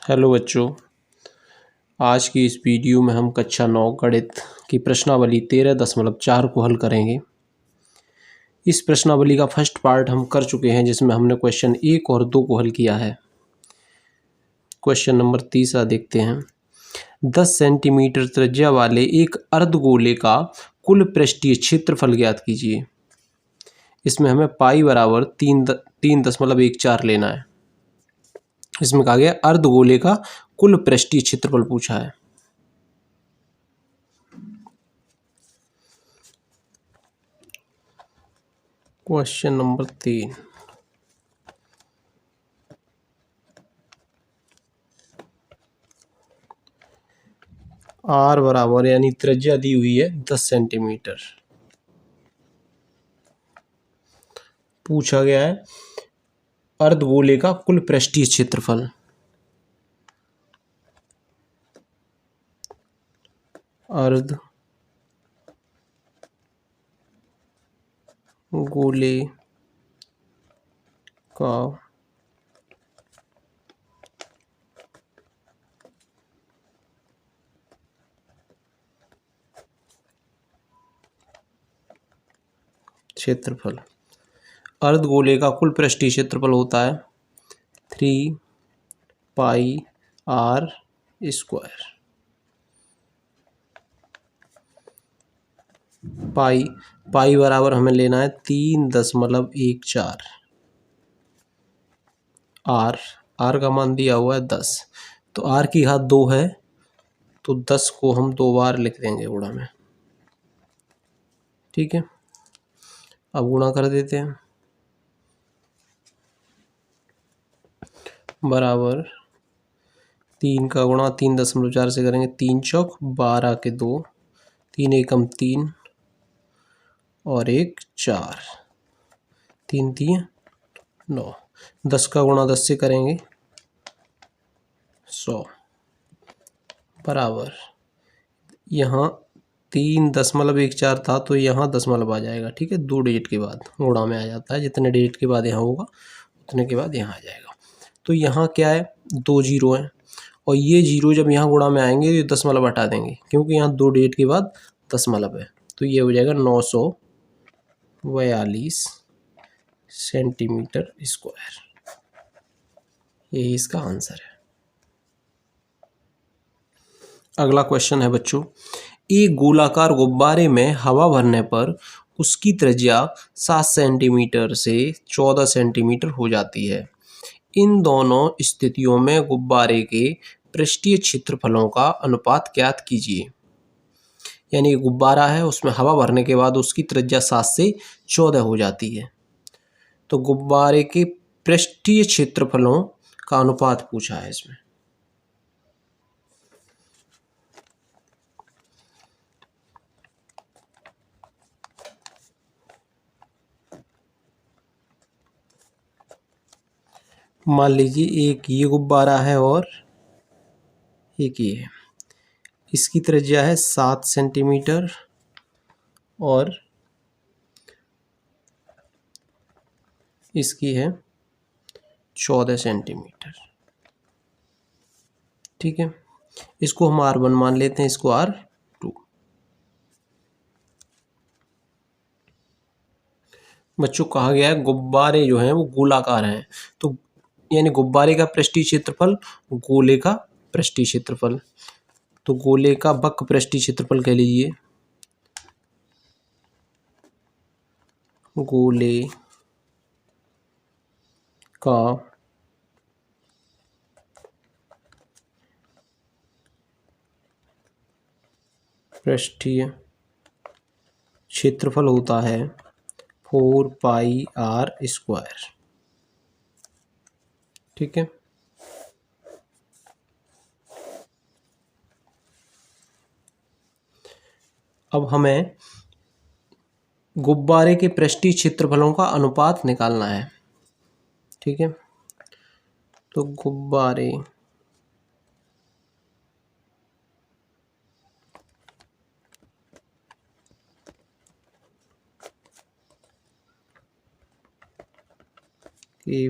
Hello बच्चों, आज की इस वीडियो में हम कक्षा 9 गणित की प्रश्नावली 13.4 को हल करेंगे। इस प्रश्नावली का फर्स्ट पार्ट हम कर चुके हैं, जिसमें हमने क्वेश्चन 1 और 2 को हल किया है। क्वेश्चन नंबर 3 देखते हैं। 10 सेंटीमीटर त्रिज्या वाले एक अर्धगोले का कुल पृष्ठीय क्षेत्रफल ज्ञात कीजिए। इसमें हमें पाई बराबर 3.14 लेना है। इसमें कहा गया अर्धगोले का कुल पृष्ठीय क्षेत्रफल पूछा है। क्वेश्चन नंबर 3, आर बराबर यानी त्रिज्या दी हुई है 10 सेंटीमीटर। पूछा गया है अर्धगोले का कुल पृष्ठीय क्षेत्रफल। अर्धगोले का क्षेत्रफल। अर्धगोले का कुल पृष्ठीय क्षेत्रफल होता है 3 पाई आर स्क्वायर। पाई बराबर हमें लेना है 3.14। आर का मान दिया हुआ है 10, तो आर की घात 2 है, तो 10 को हम 2 बार लिख देंगे गुणा में। ठीक है, अब गुणा कर देते हैं। बराबर 3 का गुणा 3.4 से करेंगे, 3 चौक 12 के 2, 3 एकम 3 और 1 4, 3 3 9। 10 का गुणा 10 से करेंगे 100 बराबर यहाँ 3.14 था, तो यहाँ दशमलव आ जाएगा। ठीक है, 2 डिजिट के बाद गुणा में आ जाता है, जितने डिजिट के बाद यहाँ होगा उतने के बाद यहाँ आ जाएगा। तो यहाँ क्या है, 2 जीरो हैं, और ये जीरो जब यहाँ गुणा में आएंगे तो दशमलव हटा देंगे, क्योंकि यहाँ 2 डिजिट के बाद दशमलव है। तो ये हो जाएगा 942 सेंटीमीटर स्क्वायर। यही इसका आंसर है। अगला क्वेश्चन है बच्चों, एक गोलाकार गुब्बारे में हवा भरने पर उसकी त्रिज्या 7 सेंटीमीटर से 14 सेंटीमीटर हो जाती है। इन दोनों स्थितियों में गुब्बारे के पृष्ठीय क्षेत्रफलों का अनुपात ज्ञात कीजिए। यानी गुब्बारा है, उसमें हवा भरने के बाद उसकी त्रिज्या 7 से 14 हो जाती है, तो गुब्बारे के पृष्ठीय क्षेत्रफलों का अनुपात पूछा है इसमें। मान लीजिए एक ये गुब्बारा है और एक ये है। इसकी त्रिज्या है 7 सेंटीमीटर और इसकी है 14 सेंटीमीटर। ठीक है, इसको हम R1 मान लेते हैं, इसको R2। बच्चों कहा गया है गुब्बारे जो हैं वो गोलाकार हैं, तो यानी गुब्बारे का पृष्ठीय क्षेत्रफल गोले का पृष्ठीय क्षेत्रफल, तो गोले का वक्र पृष्ठीय क्षेत्रफल कह लीजिए। गोले का पृष्ठीय क्षेत्रफल होता है 4 पाई आर स्क्वायर। ठीक है, अब हमें गुब्बारे के पृष्ठीय क्षेत्रफलों का अनुपात निकालना है। ठीक है, तो गुब्बारे के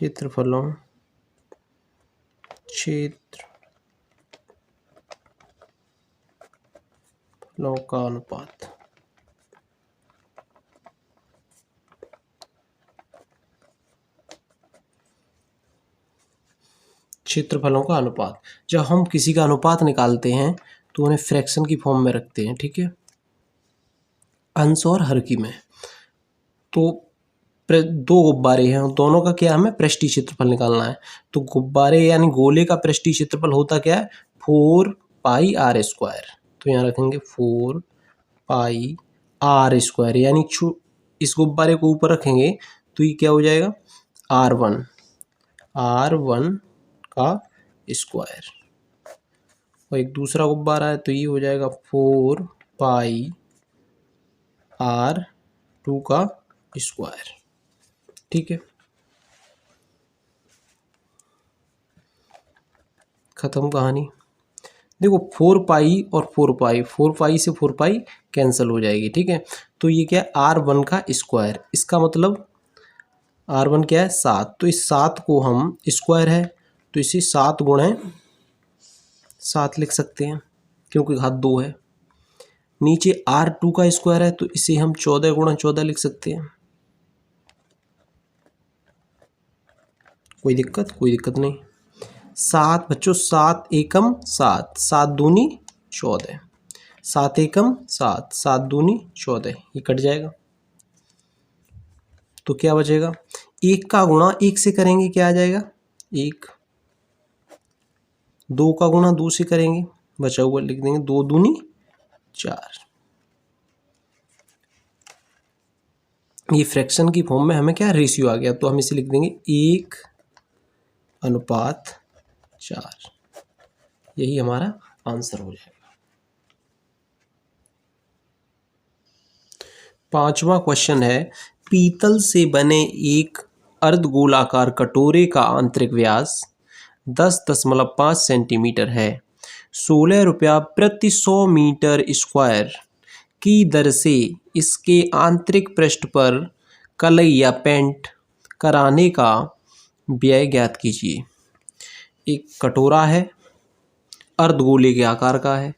क्षेत्रफलों का अनुपात। क्षेत्रफलों का अनुपात, जब हम किसी का अनुपात निकालते हैं तो उन्हें फ्रैक्शन की फॉर्म में रखते हैं, ठीक है, अंश और हर की में। तो दो गुब्बारे हैं, दोनों का क्या हमें पृष्ठीय क्षेत्रफल निकालना है। तो गुब्बारे यानी गोले का पृष्ठीय क्षेत्रफल होता क्या है, 4πr²। तो यहाँ रखेंगे 4πr², यानी इस गुब्बारे को ऊपर रखेंगे तो ये क्या हो जाएगा, r1 का स्क्वायर। और एक दूसरा गुब्बारा है तो ये हो जाएगा 4πr2 का स्क्वायर, ठीक है। खत्म कहानी। देखो 4π और 4π, 4π से 4π कैंसिल हो जाएगी, ठीक है। तो ये क्या है, r1 का स्क्वायर, इसका मतलब r1 क्या है, 7। तो इस 7 को हम स्क्वायर है तो इसे 7 गुणे 7 लिख सकते हैं क्योंकि घात 2 है। नीचे r2 का स्क्वायर है तो इसे हम 14 गुणा 14 लिख सकते हैं। कोई दिक्कत नहीं। 7 बच्चों, 7 एकम 7, 7 दूनी 14, 7 एकम 7, 7 दूनी 14, ये कट जाएगा तो क्या बचेगा, 1 का गुणा 1 से करेंगे क्या आ जाएगा 1, 2 का गुणा 2 से करेंगे, बचा हुआ लिख देंगे 2 दूनी 4। ये फ्रैक्शन की फॉर्म में हमें क्या रेशियो आ गया, तो हम इसे लिख देंगे 1/4। यही हमारा आंसर हो जाएगा। 5वां क्वेश्चन है, पीतल से बने एक अर्धगोलाकार कटोरे का आंतरिक व्यास 10.5 सेंटीमीटर है। 16 रुपया प्रति 100 मीटर स्क्वायर की दर से इसके आंतरिक पृष्ठ पर कलई या पेंट कराने का व्यय ज्ञात कीजिए। एक कटोरा है, अर्धगोले के आकार का है,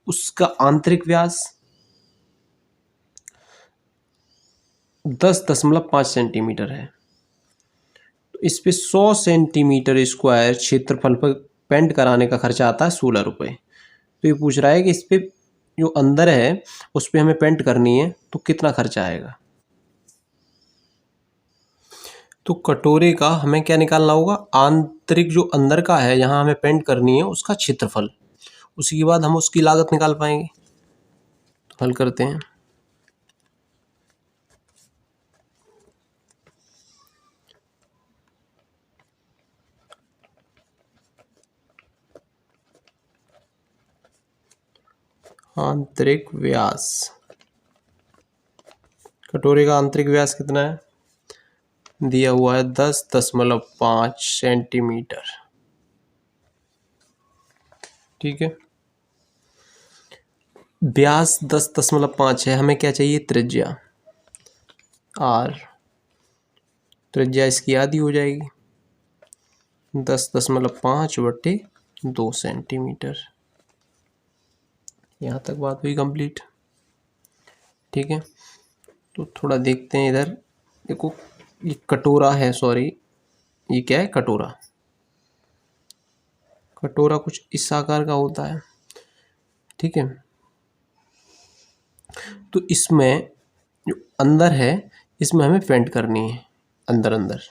उसका आंतरिक व्यास 10.5 सेंटीमीटर है। तो इस पे 100 सेंटीमीटर स्क्वायर क्षेत्रफल पर पेंट कराने का खर्चा आता है 16 रुपये। तो ये पूछ रहा है कि इस पे जो अंदर है उस पे हमें पेंट करनी है तो कितना खर्चा आएगा। तो कटोरे का हमें क्या निकालना होगा, आंतरिक जो अंदर का है यहाँ हमें पेंट करनी है उसका क्षेत्रफल, उसी के बाद हम उसकी लागत निकाल पाएंगे। तो हल करते हैं। आंतरिक व्यास, कटोरे का आंतरिक व्यास कितना है, दिया हुआ है 10.5 सेंटीमीटर, ठीक है। व्यास 10.5 है, हमें क्या चाहिए, त्रिज्या r, त्रिज्या इसकी आधी हो जाएगी 10.5/2 सेंटीमीटर। यहाँ तक बात हुई कंप्लीट, ठीक है। तो थोड़ा देखते हैं इधर, देखो ये कटोरा है, सॉरी ये क्या है, कटोरा, कटोरा कुछ इस आकार का होता है, ठीक है। तो इसमें जो अंदर है इसमें हमें पेंट करनी है अंदर अंदर।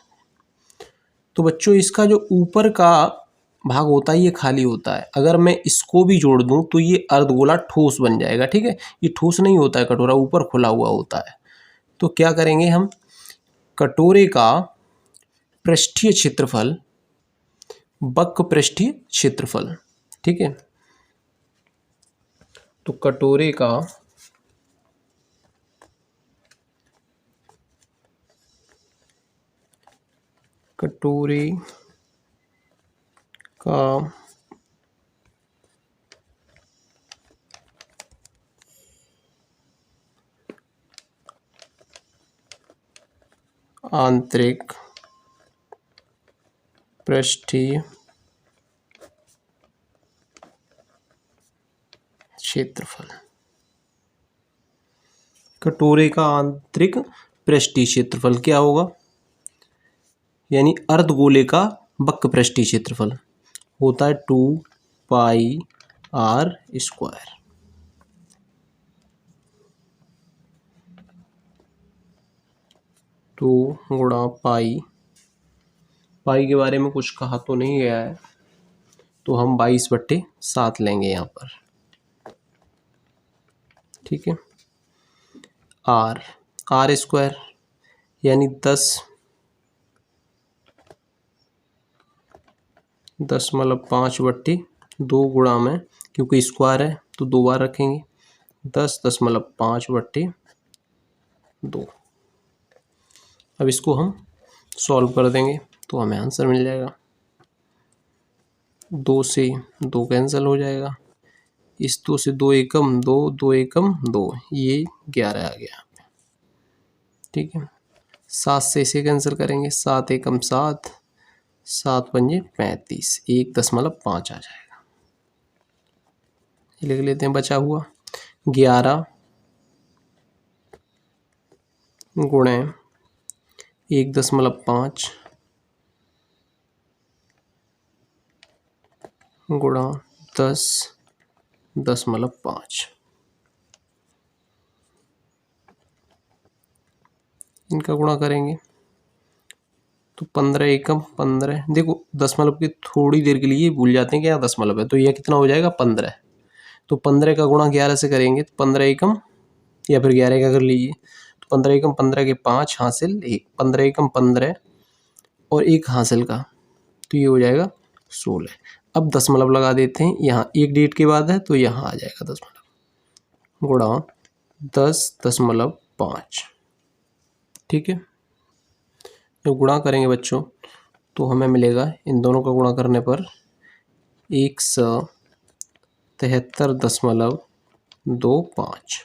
तो बच्चों इसका जो ऊपर का भाग होता है ये खाली होता है, अगर मैं इसको भी जोड़ दूं तो ये अर्धगोला ठोस बन जाएगा, ठीक है। ये ठोस नहीं होता है कटोरा, ऊपर खुला हुआ होता है। तो क्या करेंगे हम, कटोरे का पृष्ठीय क्षेत्रफल, वक्र पृष्ठीय क्षेत्रफल, ठीक है। तो कटोरे का आंतरिक पृष्ठीय क्षेत्रफल। कटोरे का आंतरिक पृष्ठीय क्षेत्रफल क्या होगा, यानी अर्धगोले का वक्र पृष्ठीय क्षेत्रफल होता है 2πr²। 2 गुणा पाई के बारे में कुछ कहा तो नहीं गया है, तो हम 22/7 लेंगे यहाँ पर। ठीक है, r² यानी 10.5/2 गुणा में, क्योंकि स्क्वायर है तो 2 बार रखेंगे, 10.5/2। अब इसको हम सॉल्व कर देंगे तो हमें आंसर मिल जाएगा। 2 से 2 कैंसिल हो जाएगा, इस 2 से 2 एकम 2, 2 एकम 2, ये 11 आ गया। ठीक है, 7 से इसे कैंसिल करेंगे, 7 एकम 7, 7 पंजे 35, 1.5 आ जाएगा। लिख लेते हैं बचा हुआ 11 गुणे 1.5 गुणा 10.5। इनका गुणा करेंगे तो 15 एकम 15। देखो दशमलव की थोड़ी देर के लिए भूल जाते हैं कि यहाँ दशमलव है, तो यह कितना हो जाएगा 15। तो 15 का गुणा 11 से करेंगे तो 15 एकम, या फिर 11 का कर लीजिए, तो 15 एकम 15 के 5 हासिल 1, 15 एकम 15 और 1 हासिल का, तो ये हो जाएगा 16। अब दशमलव लगा देते हैं, यहाँ एक डेट के बाद है तो यहाँ आ जाएगा दशमलव, गुणा 10.5। ठीक है, जब गुणा करेंगे बच्चों तो हमें मिलेगा, इन दोनों का गुणा करने पर 173.25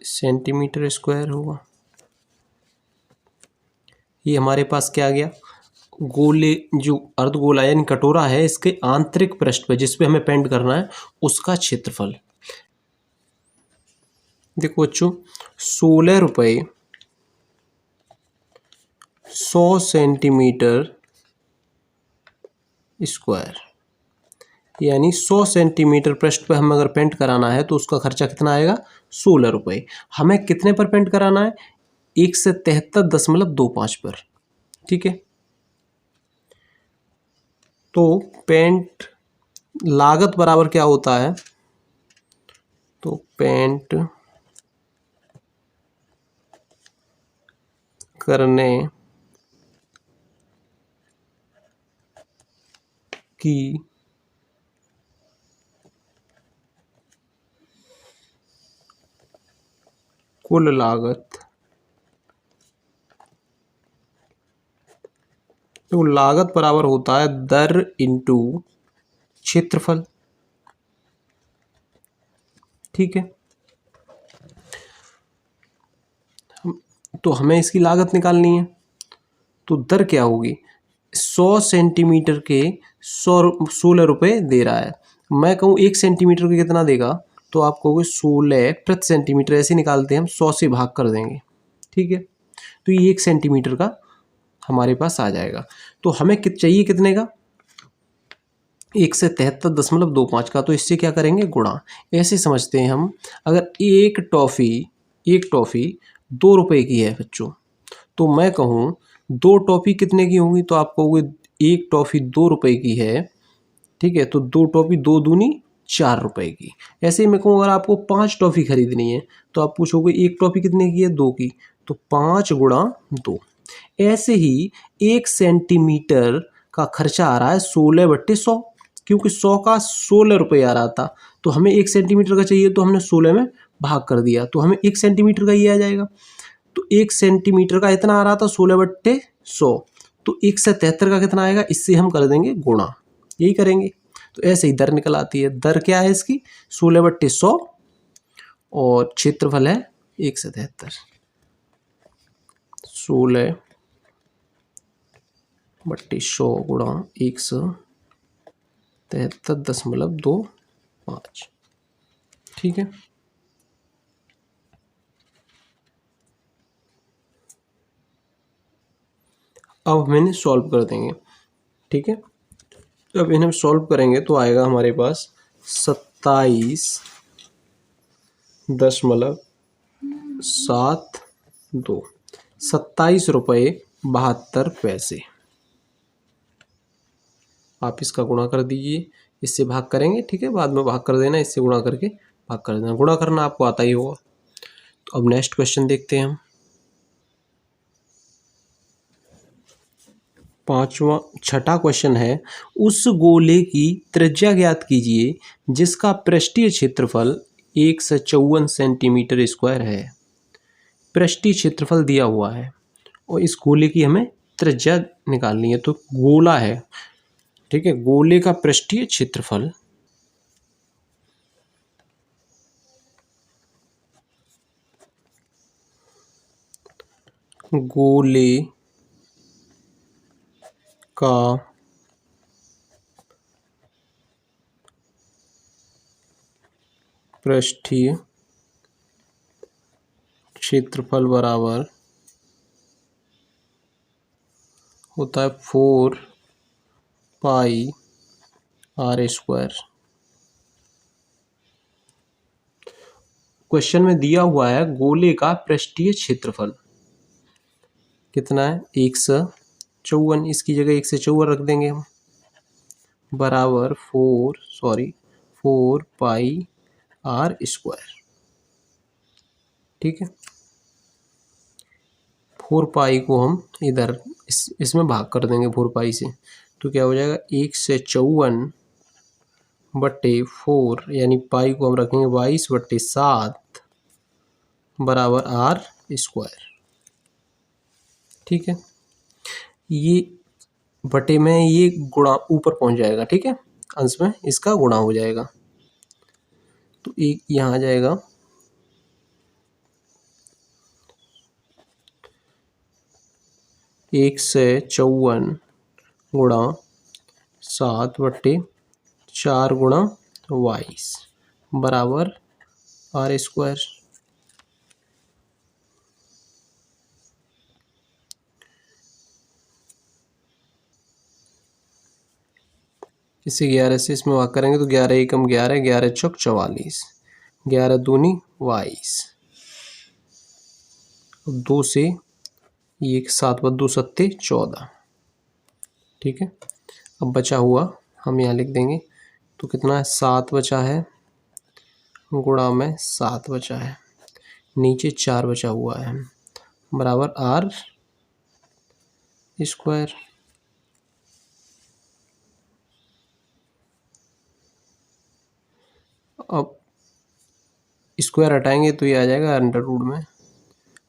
सेंटीमीटर स्क्वायर होगा। ये हमारे पास क्या आ गया, गोले जो अर्धगोला यानी कटोरा है, इसके आंतरिक पृष्ठ पे जिस पे हमें पेंट करना है उसका क्षेत्रफल। देखो बच्चों, 16 रुपये 100 सेंटीमीटर स्क्वायर, यानी 100 सेंटीमीटर पृष्ठ पे हमें अगर पेंट कराना है तो उसका खर्चा कितना आएगा, 16 रुपये। हमें कितने पर पेंट कराना है, 173.25 पर। ठीक है, तो पेंट लागत बराबर क्या होता है, तो पेंट करने की कुल लागत, तो लागत बराबर होता है दर इंटू क्षेत्रफल। ठीक है, तो हमें इसकी लागत निकालनी है, तो दर क्या होगी, 100 सेंटीमीटर के 16 रुपये दे रहा है। मैं कहूँ 1 सेंटीमीटर के कितना देगा, तो आप कहोगे 16 प्रति सेंटीमीटर, ऐसे निकालते हैं हम, 100 से भाग कर देंगे। ठीक है, तो ये 1 सेंटीमीटर का हमारे पास आ जाएगा। तो हमें चाहिए कितने का, 173.25 का, तो इससे क्या करेंगे, गुणा। ऐसे समझते हैं हम, अगर एक टॉफ़ी 2 रुपये की है बच्चों, तो मैं कहूँ 2 टॉफ़ी कितने की होंगी, तो आप कहोगे एक टॉफ़ी 2 रुपये की है। ठीक है, तो 2 टॉफ़ी 2 दूनी 4 रुपये की। ऐसे ही मैं कहूँ अगर आपको 5 टॉफ़ी खरीदनी है तो आप पूछोगे एक टॉफ़ी कितने की है, 2 की, तो 5 गुणा 2। ऐसे ही 1 सेंटीमीटर का खर्चा आ रहा है 16/100, क्योंकि 100 का 16 रुपये आ रहा था, तो हमें 1 सेंटीमीटर का चाहिए तो हमने 16 में भाग कर दिया, तो हमें 1 सेंटीमीटर का ये आ जाएगा। तो 1 सेंटीमीटर का इतना आ रहा था 16/100, तो 173 का कितना आएगा, इससे हम कर देंगे गुणा, यही करेंगे। तो ऐसे ही दर निकल आती है। दर क्या है इसकी, 16/100 और क्षेत्रफल है 173। 16 बट्टे 100 गुणा 173.25। ठीक है, अब हम इन्हें सॉल्व कर देंगे। ठीक है, अब इन्हें सॉल्व करेंगे तो आएगा हमारे पास 27.72, 27 रुपये 72 पैसे। आप इसका गुणा कर दीजिए, इससे भाग करेंगे। ठीक है, बाद में भाग कर देना, इससे गुणा करके भाग कर देना। गुणा करना आपको आता ही होगा। तो अब नेक्स्ट क्वेश्चन देखते हैं हम। छठा क्वेश्चन है, उस गोले की त्रिज्या ज्ञात कीजिए जिसका पृष्ठीय क्षेत्रफल 154 सेंटीमीटर स्क्वायर है। पृष्ठीय क्षेत्रफल दिया हुआ है और इस गोले की हमें त्रिज्या निकालनी है। तो गोला है, ठीक है, गोले का पृष्ठीय क्षेत्रफल गोले का पृष्ठीय क्षेत्रफल बराबर होता है 4πr²। क्वेश्चन में दिया हुआ है गोले का पृष्ठीय क्षेत्रफल कितना है, 154। इसकी जगह 154 रख देंगे हम, बराबर 4πr²। ठीक है, 4π को हम इधर इसमें भाग कर देंगे 4π से, तो क्या हो जाएगा 154/4, यानी पाई को हम रखेंगे 22/7 बराबर r²। ठीक है, ये बटे में ये गुणा ऊपर पहुंच जाएगा। ठीक है, अंश में इसका गुणा हो जाएगा, तो एक यहाँ आ जाएगा 154 गुणा 7/4 गुणा 22 बराबर r²। इसे 11 से इसमें भाग करेंगे तो 11 एकम 11, 11 चौक 44, 11 दूनी 22, 2 से ये 7 + 2 = 14। ठीक है, अब बचा हुआ हम यहाँ लिख देंगे, तो कितना है 7 बचा है गुणा में 7 बचा है, नीचे 4 बचा हुआ है, बराबर r²। अब स्क्वायर हटाएंगे तो ये आ जाएगा √, में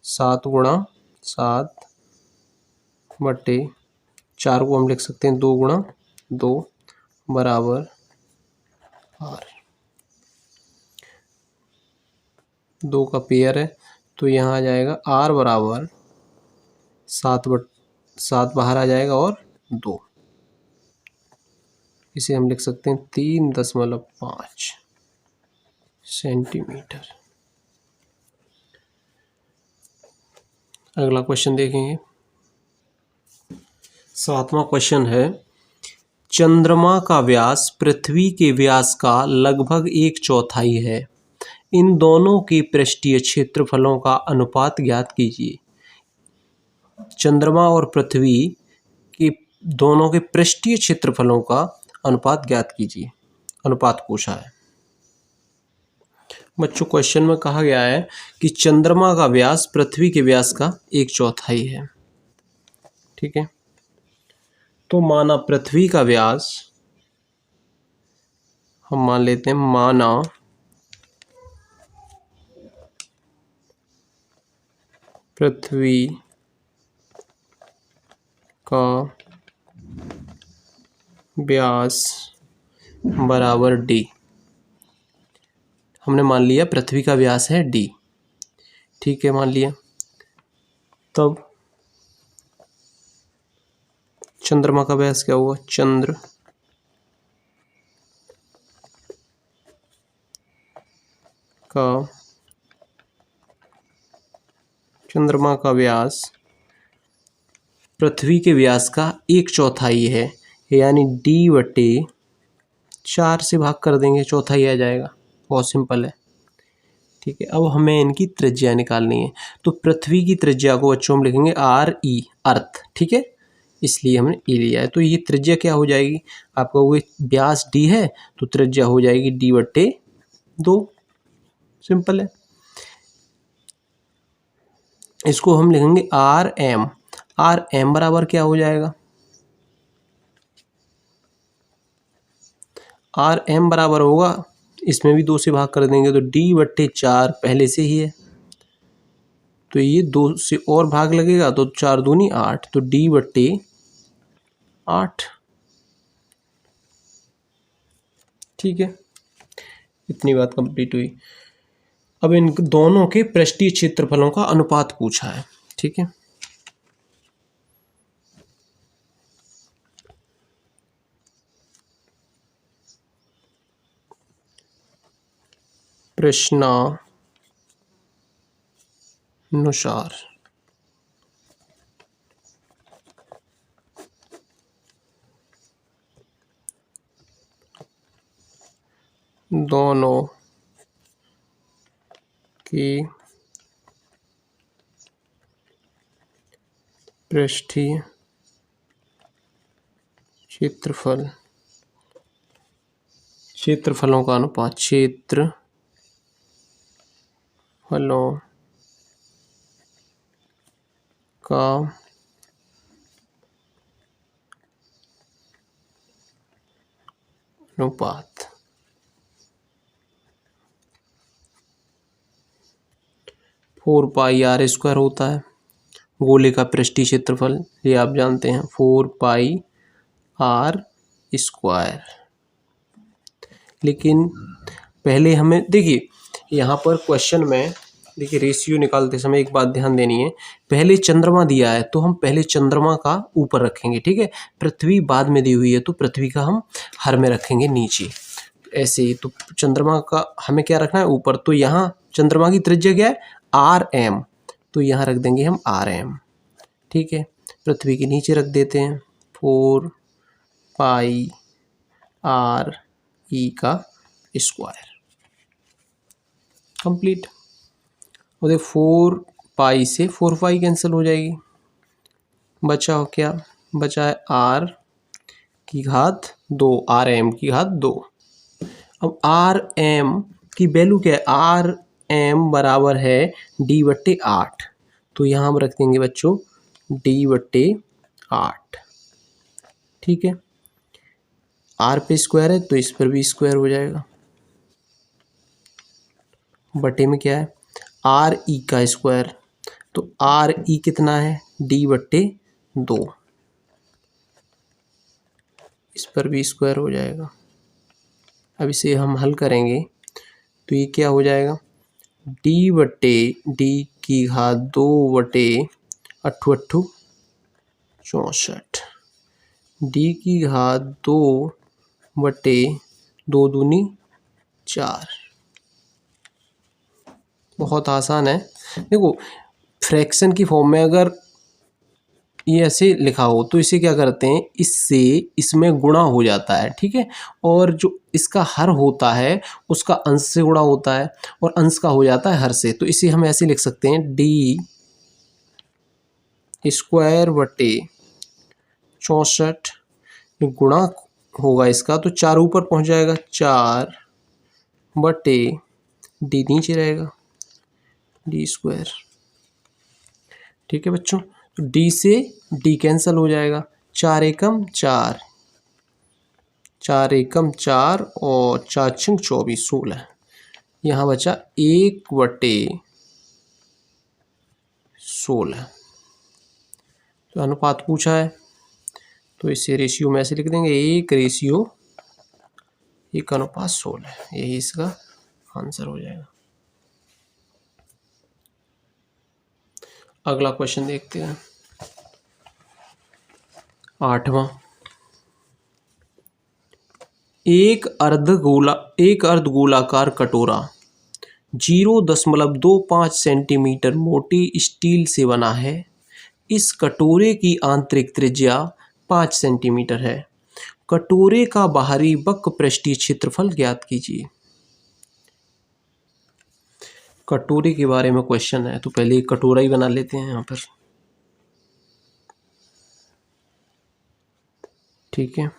7 गुणा 7/4 को हम लिख सकते हैं 2 गुणा 2 बराबर r। 2 का पेयर है तो यहाँ आ जाएगा r बराबर 7 बाहर आ जाएगा और 2, इसे हम लिख सकते हैं 3.5 सेंटीमीटर। अगला क्वेश्चन देखेंगे। 7वां क्वेश्चन है, चंद्रमा का व्यास पृथ्वी के व्यास का लगभग 1/4 है। इन दोनों के पृष्ठीय क्षेत्रफलों का अनुपात ज्ञात कीजिए। चंद्रमा और पृथ्वी के दोनों के पृष्ठीय क्षेत्रफलों का अनुपात ज्ञात कीजिए। अनुपात पूछा है बच्चों। क्वेश्चन में कहा गया है कि चंद्रमा का व्यास पृथ्वी के व्यास का 1/4 है। ठीक है, तो माना पृथ्वी का व्यास, हम मान लेते हैं माना पृथ्वी का व्यास बराबर d। हमने मान लिया पृथ्वी का व्यास है d। ठीक है, मान लिया। तब चंद्रमा का व्यास क्या हुआ, चंद्रमा का व्यास पृथ्वी के व्यास का 1/4 है, यानी d/4 से भाग कर देंगे, चौथाई आ जाएगा। बहुत सिंपल है। ठीक है, अब हमें इनकी त्रिज्या निकालनी है। तो पृथ्वी की त्रिज्या को बच्चों हम लिखेंगे RE, अर्थ। ठीक है, इसलिए हमने E लिया है। तो ये त्रिज्या क्या हो जाएगी, आपका वो व्यास D है तो त्रिज्या हो जाएगी D/2। सिंपल है। इसको हम लिखेंगे RM। RM बराबर क्या हो जाएगा, RM बराबर होगा, इसमें भी 2 से भाग कर देंगे तो D/4 पहले से ही है, तो ये 2 से और भाग लगेगा तो 4 दूनी 8, तो D/8। ठीक है, इतनी बात कंप्लीट हुई। अब इन दोनों के पृष्ठीय क्षेत्रफलों का अनुपात पूछा है। ठीक है, प्रश्नानुसार दोनों के पृष्ठीय क्षेत्रफलों का अनुपात, क्षेत्रफलों का अनुपात 4πr² होता है। गोले का पृष्ठीय क्षेत्रफल ये आप जानते हैं, 4πr²। लेकिन पहले हमें देखिए, यहाँ पर क्वेश्चन में देखिए रेशियो निकालते समय एक बात ध्यान देनी है, पहले चंद्रमा दिया है तो हम पहले चंद्रमा का ऊपर रखेंगे। ठीक है, पृथ्वी बाद में दी हुई है तो पृथ्वी का हम हर में रखेंगे नीचे। ऐसे ही तो चंद्रमा का हमें क्या रखना है, ऊपर। तो यहाँ चंद्रमा की त्रिज्या क्या है, RM, तो यहाँ रख देंगे हम RM। ठीक है, पृथ्वी के नीचे रख देते हैं 4πr² कंप्लीट। और 4π से 4π कैंसिल हो जाएगी, बचा हो क्या, बचा है R⁴ RM⁴ अब RM की वैल्यू क्या है, RM बराबर है D/8, तो यहाँ हम रख देंगे बच्चों D/8। ठीक है, R पे स्क्वायर है तो इस पर भी स्क्वायर हो जाएगा, बटे में क्या है RE का स्क्वायर, तो RE कितना है D/2, इस पर भी स्क्वायर हो जाएगा। अब इसे हम हल करेंगे तो ये क्या हो जाएगा, D/2 × 64, D⁴ 2 × 4। बहुत आसान है। देखो, फ्रैक्शन की फॉर्म में अगर ये ऐसे लिखा हो तो इसे क्या करते हैं, इससे इसमें गुणा हो जाता है। ठीक है, और जो इसका हर होता है उसका अंश से गुणा होता है और अंश का हो जाता है हर से, तो इसे हम ऐसे लिख सकते हैं D² 64 गुणा होगा इसका, तो 4 ऊपर पहुंच जाएगा, 4/D नीचे रहेगा D²। ठीक है बच्चों, तो D से D कैंसिल हो जाएगा, 4 एकम 4, 4 एकम 4 और 4 छंग 24, 16। यहाँ बचा 1/16। तो अनुपात पूछा है तो इसे रेशियो में ऐसे लिख देंगे 1/1/16, यही इसका आंसर हो जाएगा। अगला क्वेश्चन देखते हैं। 8वां, एक अर्धगोलाकार कटोरा 0.25 सेंटीमीटर मोटी स्टील से बना है। इस कटोरे की आंतरिक त्रिज्या 5 सेंटीमीटर है। कटोरे का बाहरी वक्र पृष्ठीय क्षेत्रफल ज्ञात कीजिए। कटोरे के बारे में क्वेश्चन है, तो पहले एक कटोरा ही बना लेते हैं यहाँ पर। ठीक है,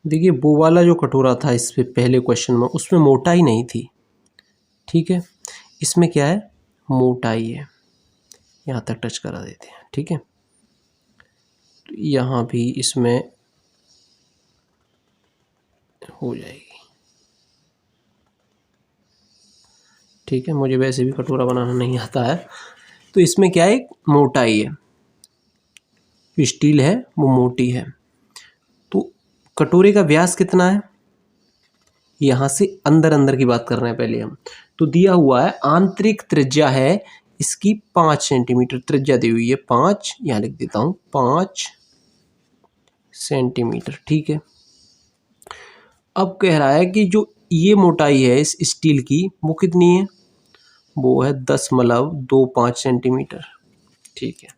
देखिए वो वाला जो कटोरा था इस पे पहले क्वेश्चन में, उसमें मोटाई नहीं थी। ठीक है, इसमें क्या है, मोटाई है। यहाँ तक टच करा देते हैं। ठीक है, तो यहाँ भी इसमें हो जाएगी। ठीक है, मुझे वैसे भी कटोरा बनाना नहीं आता है। तो इसमें क्या है, मोटाई है, स्टील है वो मोटी है। तो कटोरे का व्यास कितना है, यहाँ से अंदर की बात कर रहे हैं पहले हम। तो दिया हुआ है आंतरिक त्रिज्या है इसकी 5 सेंटीमीटर त्रिज्या दी हुई है, 5 यहाँ लिख देता हूँ, 5 सेंटीमीटर। ठीक है, अब कह रहा है कि जो ये मोटाई है इस स्टील की वो कितनी है, वो है 10.25 सेंटीमीटर। ठीक है,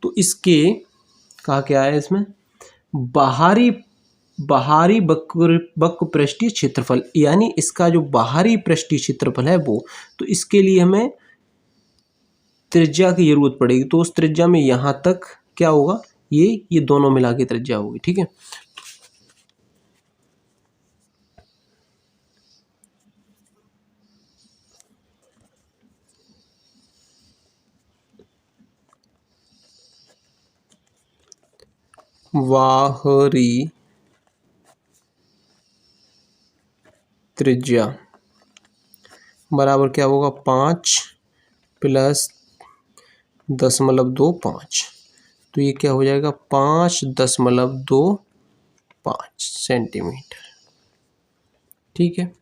तो इसके कहा क्या है, इसमें बाहरी वक्र पृष्ठीय क्षेत्रफल, यानी इसका जो बाहरी पृष्ठीय क्षेत्रफल है वो, तो इसके लिए हमें त्रिज्या की जरूरत पड़ेगी। तो उस त्रिज्या में यहां तक क्या होगा, ये दोनों मिला के त्रिज्या होगी। ठीक है, बाहरी त्रिज्या बराबर क्या होगा, 5 प्लस 10.25, तो ये क्या हो जाएगा, 5.25 सेंटीमीटर। ठीक है,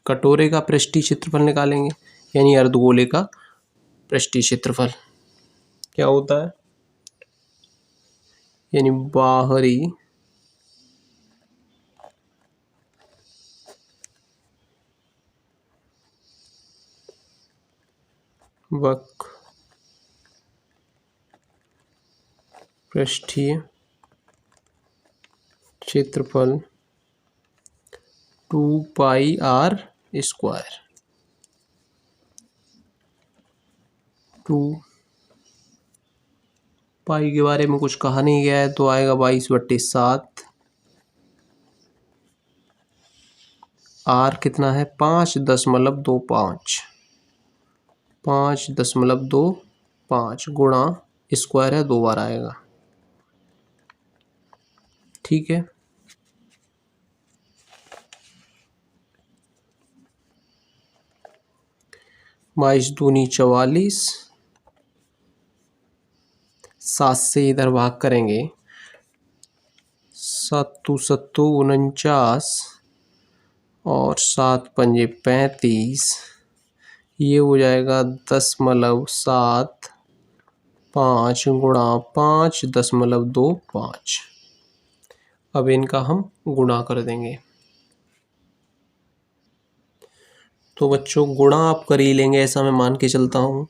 कटोरे का पृष्ठीय क्षेत्रफल निकालेंगे, यानी अर्धगोले का पृष्ठीय क्षेत्रफल क्या होता है, यानी बाहरी वक्र पृष्ठीय क्षेत्रफल 2πr स्क्वायर, 2π के बारे में कुछ कहा नहीं गया है, तो आएगा 22/7। r कितना है, 5.25 गुणा स्क्वायर है, 2 बार आएगा। ठीक है, बाईस दूनी 44, 7 से इधर भाग करेंगे, 7 सत्तू 49 और 7 पंजे 35, ये हो जाएगा 10.75 गुणा 5.25। अब इनका हम गुणा कर देंगे। तो बच्चों गुणा आप कर ही लेंगे, ऐसा मैं मान के चलता हूँ।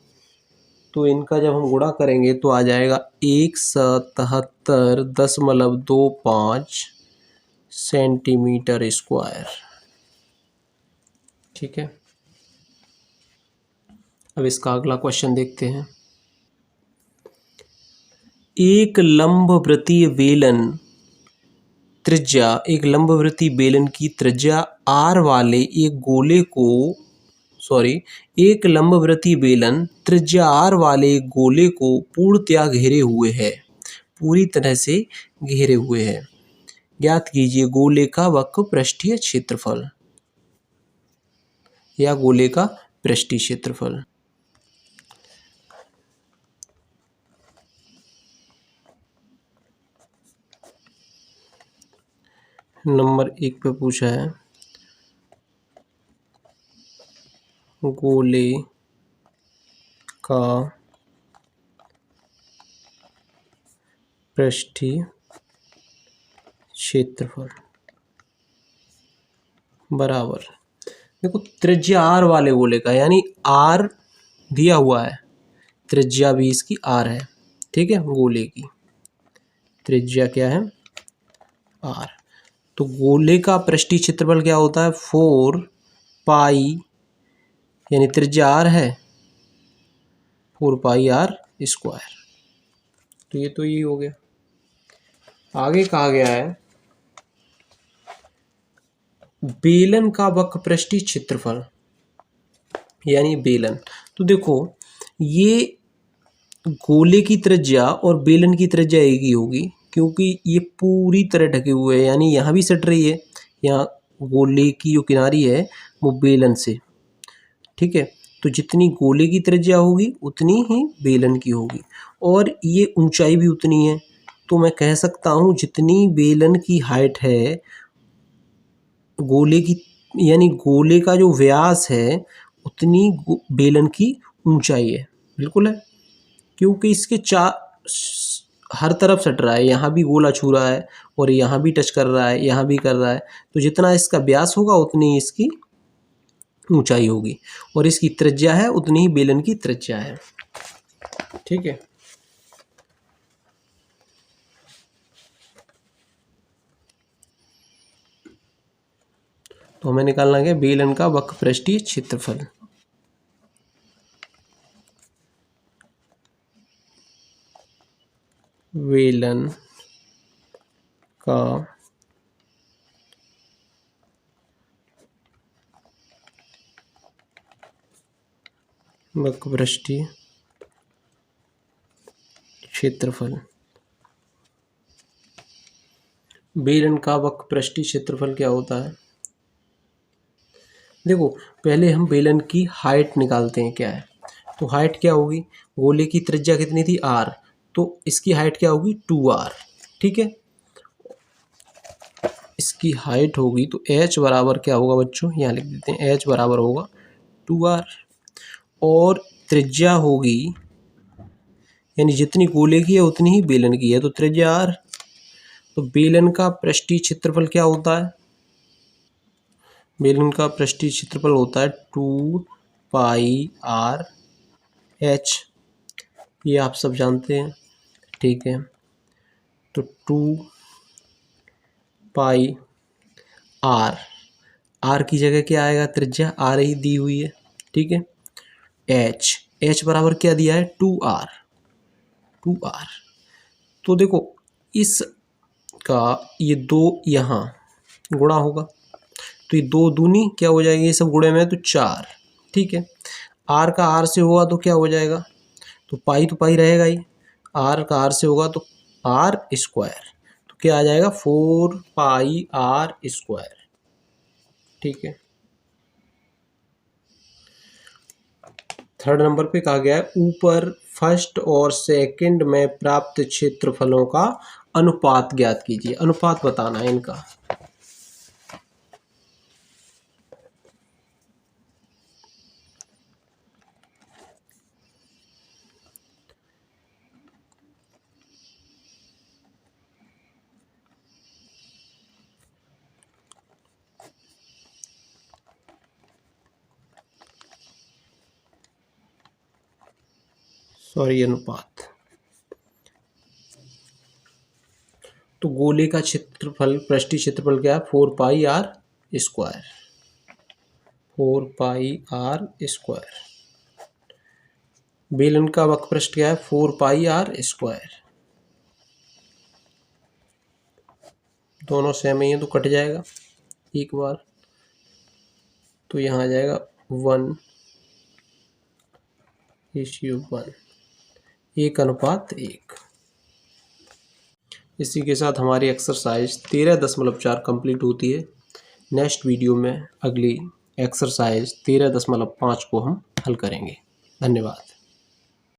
तो इनका जब हम गुणा करेंगे तो आ जाएगा 177.25 सेंटीमीटर स्क्वायर। ठीक है, अब इसका अगला क्वेश्चन देखते हैं। एक लंबवृत्तीय बेलन की त्रिज्या r वाले एक लंबवृत्तीय बेलन त्रिज्या r वाले गोले को पूरी तरह से घेरे हुए है। ज्ञात कीजिए गोले का वक्र पृष्ठीय क्षेत्रफल या गोले का पृष्ठीय क्षेत्रफल। नंबर 1 पे पूछा है गोले का पृष्ठीय क्षेत्रफल बराबर, देखो त्रिज्या आर वाले गोले का, यानी आर दिया हुआ है, त्रिज्या भी इसकी आर है, ठीक है। गोले की त्रिज्या क्या है, आर। तो गोले का पृष्ठीय क्षेत्रफल क्या होता है, 4 पाई, यानी त्रिज्या आर है, 4 पाई आर स्क्वायर। तो ये तो ये हो गया। आगे कहा गया है बेलन का वक्र पृष्ठीय क्षेत्रफल, यानी बेलन। तो देखो ये गोले की त्रिज्या और बेलन की त्रिज्या एक ही होगी, क्योंकि ये पूरी तरह ढके हुए हैं, यानी यहाँ भी सट रही है, यहाँ गोले की जो किनारी है वो बेलन से, ठीक है। तो जितनी गोले की त्रिज्या होगी उतनी ही बेलन की होगी, और ये ऊंचाई भी उतनी है। तो मैं कह सकता हूँ जितनी बेलन की हाइट है गोले की, यानी गोले का जो व्यास है उतनी बेलन की ऊंचाई है, बिल्कुल है, क्योंकि इसके हर तरफ सट रहा है, यहाँ भी गोला छू रहा है और यहाँ भी टच कर रहा है, यहाँ भी कर रहा है। तो जितना इसका व्यास होगा उतनी इसकी ऊंचाई होगी, और इसकी त्रिज्या है उतनी ही बेलन की त्रिज्या है, ठीक है। तो हमें निकालना है बेलन का वक्र पृष्ठीय क्षेत्रफल। बेलन का वक्र पृष्ठीय क्षेत्रफल। बेलन का वक्र पृष्ठीय क्षेत्रफल क्या होता है, देखो पहले हम बेलन की हाइट निकालते हैं क्या है। तो हाइट क्या होगी, गोले की त्रिज्या कितनी थी आर, तो इसकी हाइट क्या होगी 2r, ठीक है। इसकी हाइट होगी तो h बराबर क्या होगा बच्चों, यहाँ लिख देते हैं, h बराबर होगा 2r, और त्रिज्या होगी, यानी जितनी गोले की है उतनी ही बेलन की है, तो त्रिज्या r। तो बेलन का पृष्ठीय क्षेत्रफल क्या होता है, बेलन का पृष्ठीय क्षेत्रफल होता है 2 पाई r h, ये आप सब जानते हैं, ठीक है। तो 2 पाई r की जगह क्या आएगा, त्रिज्या r ही दी हुई है, ठीक है। h बराबर क्या दिया है 2r। तो देखो इस का ये 2 यहाँ गुणा होगा, तो ये 2 दूनी क्या हो जाएगी, ये सब गुणे में तो 4, ठीक है। r का r से होगा तो क्या हो जाएगा, तो पाई रहेगा ही, r का r से होगा तो r स्क्वायर, तो क्या आ जाएगा 4 पाई r स्क्वायर, ठीक है। थर्ड नंबर पे कहा गया है ऊपर फर्स्ट और सेकंड में प्राप्त क्षेत्रफलों का अनुपात ज्ञात कीजिए। अनुपात बताना है इनका। अनुपात। तो गोले का क्षेत्रफल पृष्ठीय क्षेत्रफल क्या है 4 पाई r स्क्वायर, 4 पाई r स्क्वायर। बेलन का वक्रपृष्ठ क्या है 4 पाई r स्क्वायर, दोनों सेम ही है तो कट जाएगा एक बार, तो यहाँ आ जाएगा 1:1, 1:1। इसी के साथ हमारी एक्सरसाइज 13.4 कंप्लीट होती है। नेक्स्ट वीडियो में अगली एक्सरसाइज 13.5 को हम हल करेंगे। धन्यवाद।